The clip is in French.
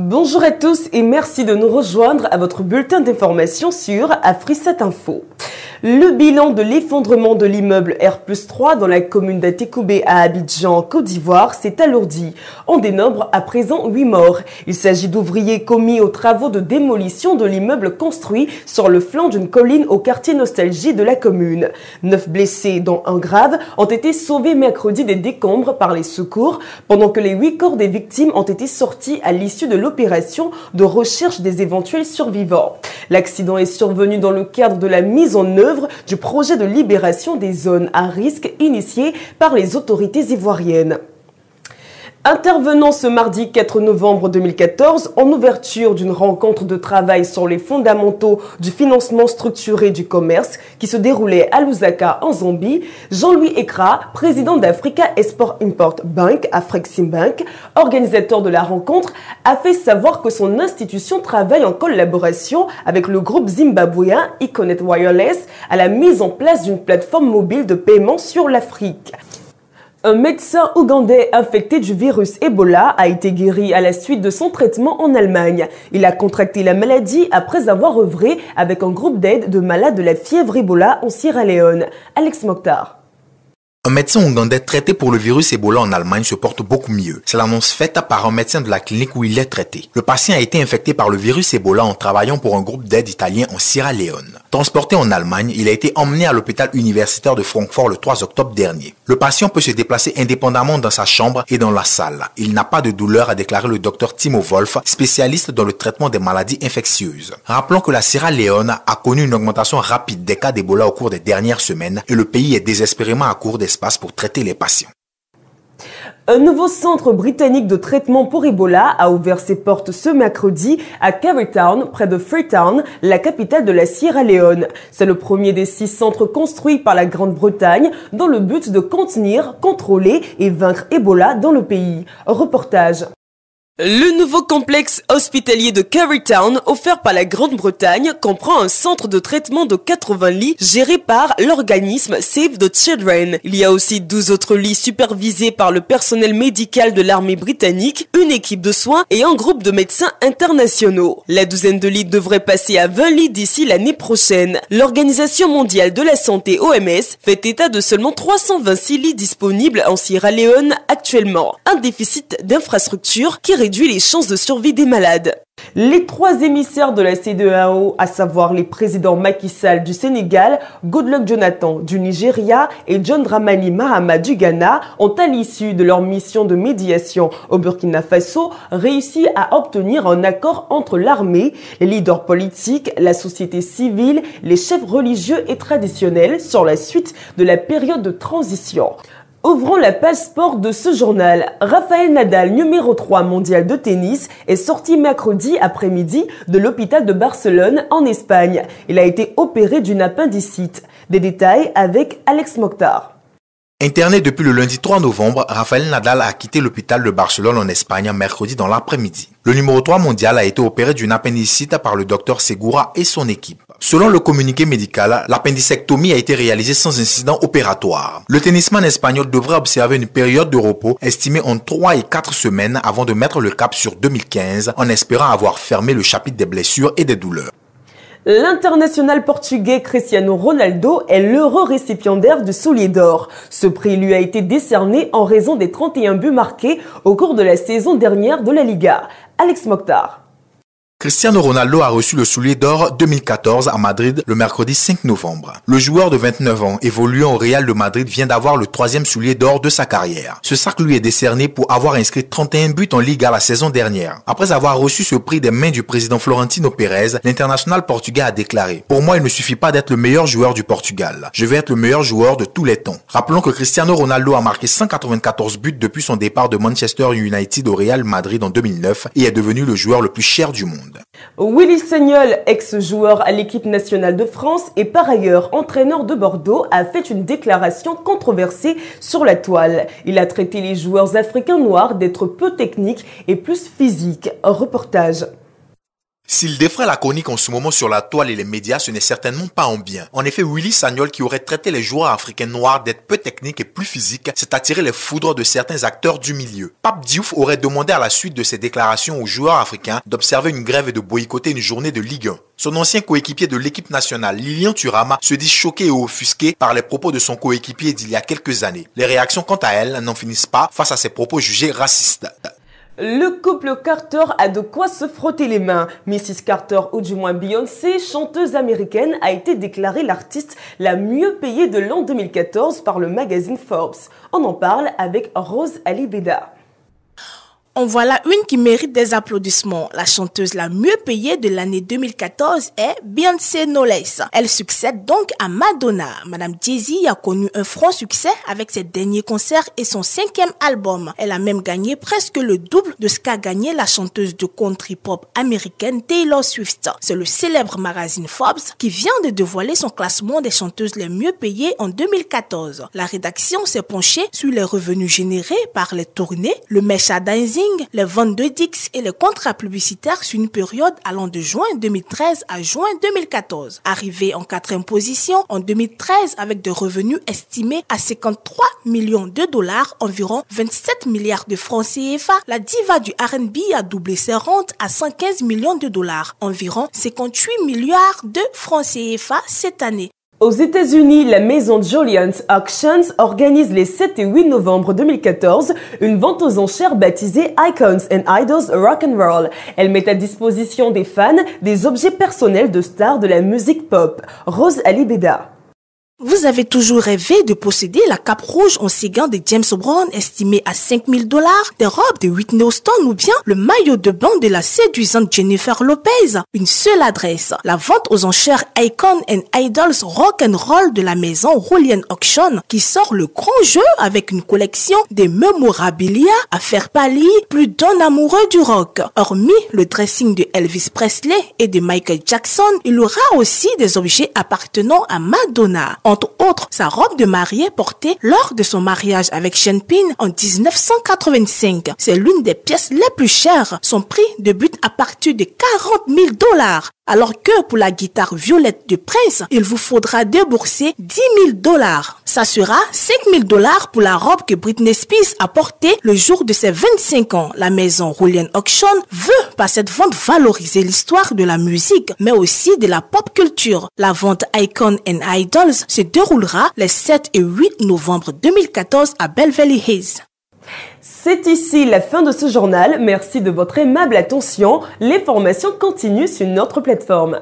Bonjour à tous et merci de nous rejoindre à votre bulletin d'information sur Afrisat Info. Le bilan de l'effondrement de l'immeuble R+3 dans la commune d'Atekoubé à Abidjan, Côte d'Ivoire, s'est alourdi. On dénombre à présent 8 morts. Il s'agit d'ouvriers commis aux travaux de démolition de l'immeuble construit sur le flanc d'une colline au quartier Nostalgie de la commune. 9 blessés, dont un grave, ont été sauvés mercredi des décombres par les secours, pendant que les 8 corps des victimes ont été sortis à l'issue de l'opération de recherche des éventuels survivants. L'accident est survenu dans le cadre de la mise en œuvre du projet de libération des zones à risque initié par les autorités ivoiriennes. Intervenant ce mardi 4 novembre 2014 en ouverture d'une rencontre de travail sur les fondamentaux du financement structuré du commerce qui se déroulait à Lusaka en Zambie, Jean-Louis Ekra, président d'Africa Export-Import Bank, Afreximbank, organisateur de la rencontre, a fait savoir que son institution travaille en collaboration avec le groupe zimbabwéen Econet Wireless à la mise en place d'une plateforme mobile de paiement sur l'Afrique. Un médecin ougandais infecté du virus Ebola a été guéri à la suite de son traitement en Allemagne. Il a contracté la maladie après avoir œuvré avec un groupe d'aide de malades de la fièvre Ebola en Sierra Leone. Alex Mokhtar. Un médecin ougandais traité pour le virus Ebola en Allemagne se porte beaucoup mieux. C'est l'annonce faite par un médecin de la clinique où il est traité. Le patient a été infecté par le virus Ebola en travaillant pour un groupe d'aide italien en Sierra Leone. Transporté en Allemagne, il a été emmené à l'hôpital universitaire de Francfort le 3 octobre dernier. Le patient peut se déplacer indépendamment dans sa chambre et dans la salle. Il n'a pas de douleur, a déclaré le docteur Timo Wolf, spécialiste dans le traitement des maladies infectieuses. Rappelons que la Sierra Leone a connu une augmentation rapide des cas d'Ebola au cours des dernières semaines et le pays est désespérément à court d'espace pour traiter les patients. Un nouveau centre britannique de traitement pour Ebola a ouvert ses portes ce mercredi à Carytown, près de Freetown, la capitale de la Sierra Leone. C'est le premier des 6 centres construits par la Grande-Bretagne dans le but de contenir, contrôler et vaincre Ebola dans le pays. Reportage. Le nouveau complexe hospitalier de Carytown, offert par la Grande-Bretagne, comprend un centre de traitement de 80 lits géré par l'organisme Save the Children. Il y a aussi 12 autres lits supervisés par le personnel médical de l'armée britannique, une équipe de soins et un groupe de médecins internationaux. La douzaine de lits devrait passer à 20 lits d'ici l'année prochaine. L'Organisation mondiale de la santé OMS fait état de seulement 326 lits disponibles en Sierra Leone actuellement. Un déficit d'infrastructures qui réduit les chances de survie des malades. Les 3 émissaires de la CEDEAO, à savoir les présidents Macky Sall du Sénégal, Goodluck Jonathan du Nigeria et John Dramani Mahama du Ghana, ont à l'issue de leur mission de médiation au Burkina Faso réussi à obtenir un accord entre l'armée, les leaders politiques, la société civile, les chefs religieux et traditionnels sur la suite de la période de transition. Ouvrons la page sport de ce journal. Rafael Nadal, numéro 3 mondial de tennis, est sorti mercredi après-midi de l'hôpital de Barcelone en Espagne. Il a été opéré d'une appendicite. Des détails avec Alex Mokhtar. Interné depuis le lundi 3 novembre, Rafael Nadal a quitté l'hôpital de Barcelone en Espagne mercredi dans l'après-midi. Le numéro 3 mondial a été opéré d'une appendicite par le docteur Segura et son équipe. Selon le communiqué médical, l'appendicectomie a été réalisée sans incident opératoire. Le tennisman espagnol devrait observer une période de repos estimée en 3 et 4 semaines avant de mettre le cap sur 2015 en espérant avoir fermé le chapitre des blessures et des douleurs. L'international portugais Cristiano Ronaldo est l'heureux récipiendaire du Soulier d'Or. Ce prix lui a été décerné en raison des 31 buts marqués au cours de la saison dernière de la Liga. Alex Mokhtar. Cristiano Ronaldo a reçu le Soulier d'Or 2014 à Madrid le mercredi 5 novembre. Le joueur de 29 ans, évoluant au Real de Madrid, vient d'avoir le 3e Soulier d'Or de sa carrière. Ce sac lui est décerné pour avoir inscrit 31 buts en Liga la saison dernière. Après avoir reçu ce prix des mains du président Florentino Pérez, l'international portugais a déclaré « Pour moi, il ne suffit pas d'être le meilleur joueur du Portugal. Je vais être le meilleur joueur de tous les temps. » Rappelons que Cristiano Ronaldo a marqué 194 buts depuis son départ de Manchester United au Real Madrid en 2009 et est devenu le joueur le plus cher du monde. Willy Sagnol, ex-joueur à l'équipe nationale de France et par ailleurs entraîneur de Bordeaux, a fait une déclaration controversée sur la toile. Il a traité les joueurs africains noirs d'être peu techniques et plus physiques. Un reportage. S'il défraie la chronique en ce moment sur la toile et les médias, ce n'est certainement pas en bien. En effet, Willy Sagnol, qui aurait traité les joueurs africains noirs d'être peu techniques et plus physiques, s'est attiré les foudres de certains acteurs du milieu. Pape Diouf aurait demandé à la suite de ses déclarations aux joueurs africains d'observer une grève et de boycotter une journée de Ligue 1. Son ancien coéquipier de l'équipe nationale, Lilian Thuram, se dit choqué et offusqué par les propos de son coéquipier d'il y a quelques années. Les réactions, quant à elles, n'en finissent pas face à ces propos jugés racistes. Le couple Carter a de quoi se frotter les mains. Mrs. Carter, ou du moins Beyoncé, chanteuse américaine, a été déclarée l'artiste la mieux payée de l'an 2014 par le magazine Forbes. On en parle avec Rose Alibeda. En voilà une qui mérite des applaudissements. La chanteuse la mieux payée de l'année 2014 est Beyoncé Knowles. Elle succède donc à Madonna. Madame Jay-Z a connu un franc succès avec ses derniers concerts et son 5e album. Elle a même gagné presque le double de ce qu'a gagné la chanteuse de country pop américaine Taylor Swift. C'est le célèbre magazine Forbes qui vient de dévoiler son classement des chanteuses les mieux payées en 2014. La rédaction s'est penchée sur les revenus générés par les tournées, le merchandising, les ventes de disques et les contrats publicitaires sur une période allant de juin 2013 à juin 2014. Arrivée en 4e position en 2013 avec des revenus estimés à 53 millions de dollars, environ 27 milliards de francs CFA, la diva du R&B a doublé ses rentes à 115 millions de dollars, environ 58 milliards de francs CFA cette année. Aux États-Unis, la maison Jolien's Auctions organise les 7 et 8 novembre 2014 une vente aux enchères baptisée Icons and Idols Rock'n'Roll. Elle met à disposition des fans des objets personnels de stars de la musique pop. Rose Alibeda. Vous avez toujours rêvé de posséder la cape rouge en séguin de James Brown estimée à 5 000 $, des robes de Whitney Houston ou bien le maillot de bain de la séduisante Jennifer Lopez? Une seule adresse, la vente aux enchères Icons and Idols Rock'n'Roll de la maison Julian Auction qui sort le grand jeu avec une collection de mémorabilia à faire pâlir plus d'un amoureux du rock. Hormis le dressing de Elvis Presley et de Michael Jackson, il y aura aussi des objets appartenant à Madonna. Entre autres, sa robe de mariée portée lors de son mariage avec Sean Penn en 1985. C'est l'une des pièces les plus chères. Son prix débute à partir de 40 000 $. Alors que pour la guitare violette de Prince, il vous faudra débourser 10 000 $. Ça sera 5 000 $ pour la robe que Britney Spears a portée le jour de ses 25 ans. La maison Julian Auction veut par cette vente valoriser l'histoire de la musique, mais aussi de la pop culture. La vente Icons and Idols se déroulera les 7 et 8 novembre 2014 à Beverly Hills. C'est ici la fin de ce journal. Merci de votre aimable attention. Les formations continuent sur notre plateforme.